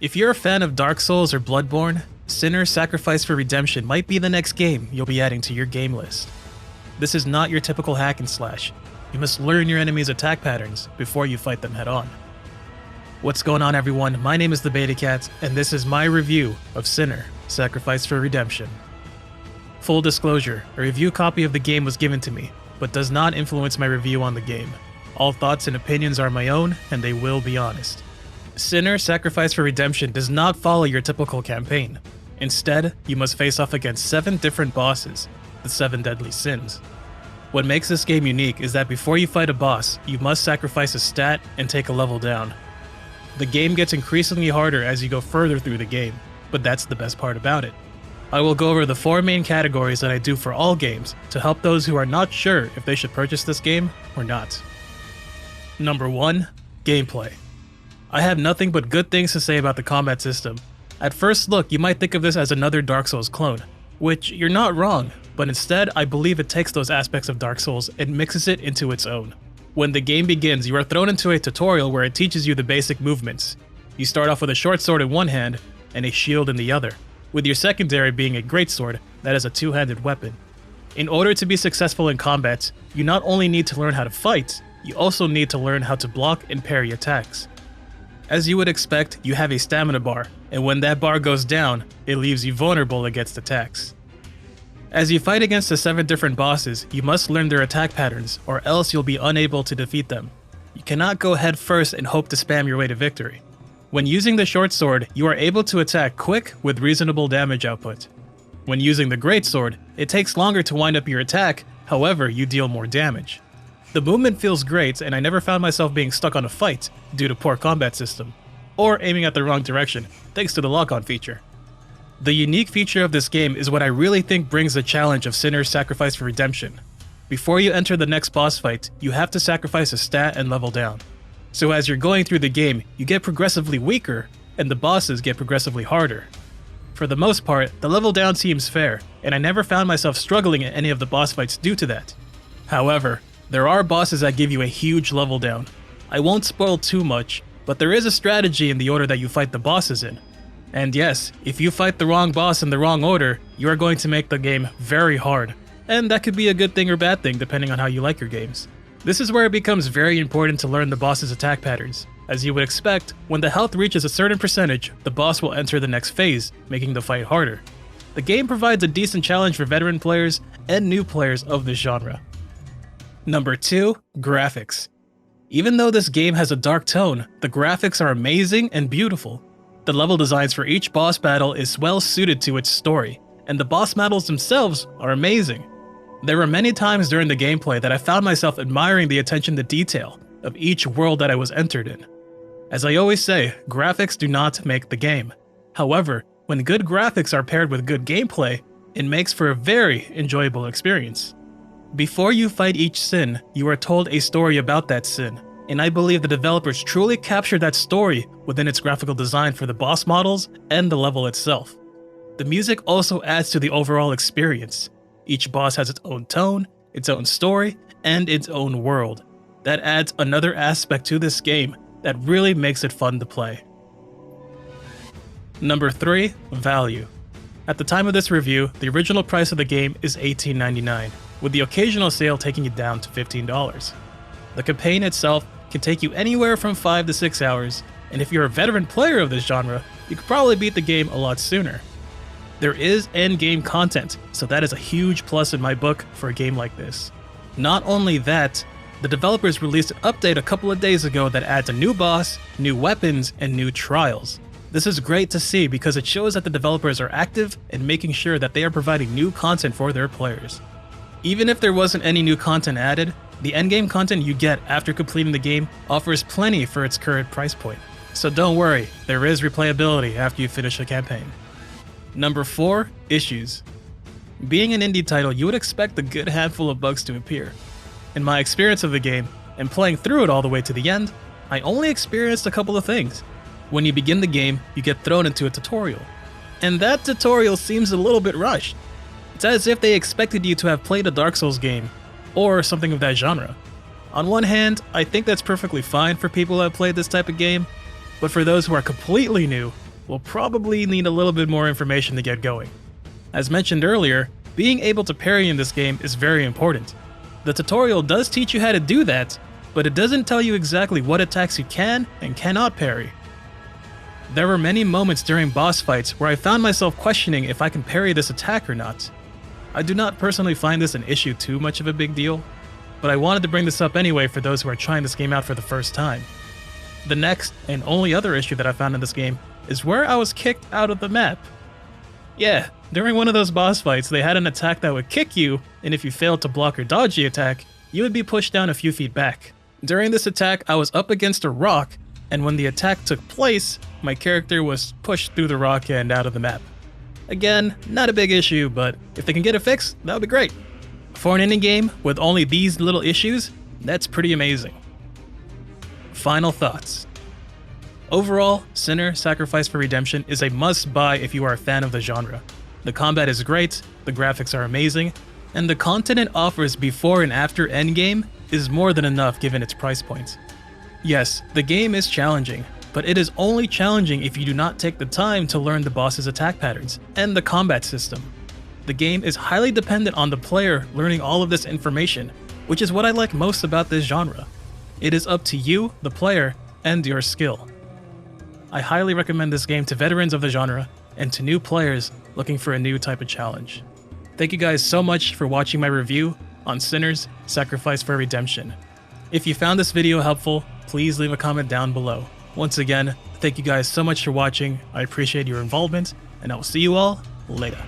If you're a fan of Dark Souls or Bloodborne, Sinner Sacrifice for Redemption might be the next game you'll be adding to your game list. This is not your typical hack and slash. You must learn your enemy's attack patterns before you fight them head on. What's going on, everyone? My name is the Beta Cat, and this is my review of Sinner Sacrifice for Redemption. Full disclosure, a review copy of the game was given to me, but does not influence my review on the game. All thoughts and opinions are my own, and they will be honest. Sinner Sacrifice for Redemption does not follow your typical campaign. Instead, you must face off against 7 different bosses, the 7 deadly sins. What makes this game unique is that before you fight a boss, you must sacrifice a stat and take a level down. The game gets increasingly harder as you go further through the game, but that's the best part about it. I will go over the 4 main categories that I do for all games to help those who are not sure if they should purchase this game or not. Number 1. Gameplay. I have nothing but good things to say about the combat system. At first look, you might think of this as another Dark Souls clone, which you're not wrong, but instead I believe it takes those aspects of Dark Souls and mixes it into its own. When the game begins, you are thrown into a tutorial where it teaches you the basic movements. You start off with a short sword in one hand and a shield in the other, with your secondary being a greatsword that is a two-handed weapon. In order to be successful in combat, you not only need to learn how to fight, you also need to learn how to block and parry attacks. As you would expect, you have a stamina bar, and when that bar goes down, it leaves you vulnerable against attacks. As you fight against the 7 different bosses, you must learn their attack patterns, or else you'll be unable to defeat them. You cannot go head first and hope to spam your way to victory. When using the short sword, you are able to attack quick with reasonable damage output. When using the greatsword, it takes longer to wind up your attack, however you deal more damage. The movement feels great, and I never found myself being stuck on a fight due to poor combat system, or aiming at the wrong direction thanks to the lock-on feature. The unique feature of this game is what I really think brings the challenge of Sinner's Sacrifice for Redemption. Before you enter the next boss fight, you have to sacrifice a stat and level down. So as you're going through the game, you get progressively weaker, and the bosses get progressively harder. For the most part, the level down seems fair, and I never found myself struggling at any of the boss fights due to that. However, there are bosses that give you a huge level down. I won't spoil too much, but there is a strategy in the order that you fight the bosses in. And yes, if you fight the wrong boss in the wrong order, you are going to make the game very hard. And that could be a good thing or bad thing depending on how you like your games. This is where it becomes very important to learn the boss's attack patterns. As you would expect, when the health reaches a certain percentage, the boss will enter the next phase, making the fight harder. The game provides a decent challenge for veteran players and new players of this genre. Number 2. Graphics. Even though this game has a dark tone, the graphics are amazing and beautiful. The level designs for each boss battle is well suited to its story, and the boss battles themselves are amazing. There were many times during the gameplay that I found myself admiring the attention to detail of each world that I was entered in. As I always say, graphics do not make the game. However, when good graphics are paired with good gameplay, it makes for a very enjoyable experience. Before you fight each sin, you are told a story about that sin, and I believe the developers truly captured that story within its graphical design for the boss models and the level itself. The music also adds to the overall experience. Each boss has its own tone, its own story, and its own world. That adds another aspect to this game that really makes it fun to play. Number 3. Value. At the time of this review, the original price of the game is $18.99, with the occasional sale taking it down to $15. The campaign itself can take you anywhere from 5 to 6 hours, and if you're a veteran player of this genre, you could probably beat the game a lot sooner. There is endgame content, so that is a huge plus in my book for a game like this. Not only that, the developers released an update a couple of days ago that adds a new boss, new weapons, and new trials. This is great to see because it shows that the developers are active and making sure that they are providing new content for their players. Even if there wasn't any new content added, the endgame content you get after completing the game offers plenty for its current price point. So don't worry, there is replayability after you finish the campaign. Number 4. Issues. Being an indie title, you would expect a good handful of bugs to appear. In my experience of the game, and playing through it all the way to the end, I only experienced a couple of things. When you begin the game, you get thrown into a tutorial. And that tutorial seems a little bit rushed. It's as if they expected you to have played a Dark Souls game, or something of that genre. On one hand, I think that's perfectly fine for people who have played this type of game, but for those who are completely new, will probably need a little bit more information to get going. As mentioned earlier, being able to parry in this game is very important. The tutorial does teach you how to do that, but it doesn't tell you exactly what attacks you can and cannot parry. There were many moments during boss fights where I found myself questioning if I can parry this attack or not. I do not personally find this an issue too much of a big deal, but I wanted to bring this up anyway for those who are trying this game out for the first time. The next and only other issue that I found in this game is where I was kicked out of the map. Yeah, during one of those boss fights, they had an attack that would kick you, and if you failed to block or dodge the attack, you would be pushed down a few feet back. During this attack, I was up against a rock, and when the attack took place, my character was pushed through the rock and out of the map. Again, not a big issue, but if they can get it fixed, that would be great. For an indie game with only these little issues, that's pretty amazing. Final thoughts. Overall, Sinner: Sacrifice for Redemption is a must-buy if you are a fan of the genre. The combat is great, the graphics are amazing, and the content it offers before and after endgame is more than enough given its price point. Yes, the game is challenging, but it is only challenging if you do not take the time to learn the boss's attack patterns and the combat system. The game is highly dependent on the player learning all of this information, which is what I like most about this genre. It is up to you, the player, and your skill. I highly recommend this game to veterans of the genre and to new players looking for a new type of challenge. Thank you guys so much for watching my review on Sinner's Sacrifice for Redemption. If you found this video helpful, please leave a comment down below. Once again, thank you guys so much for watching, I appreciate your involvement, and I will see you all later.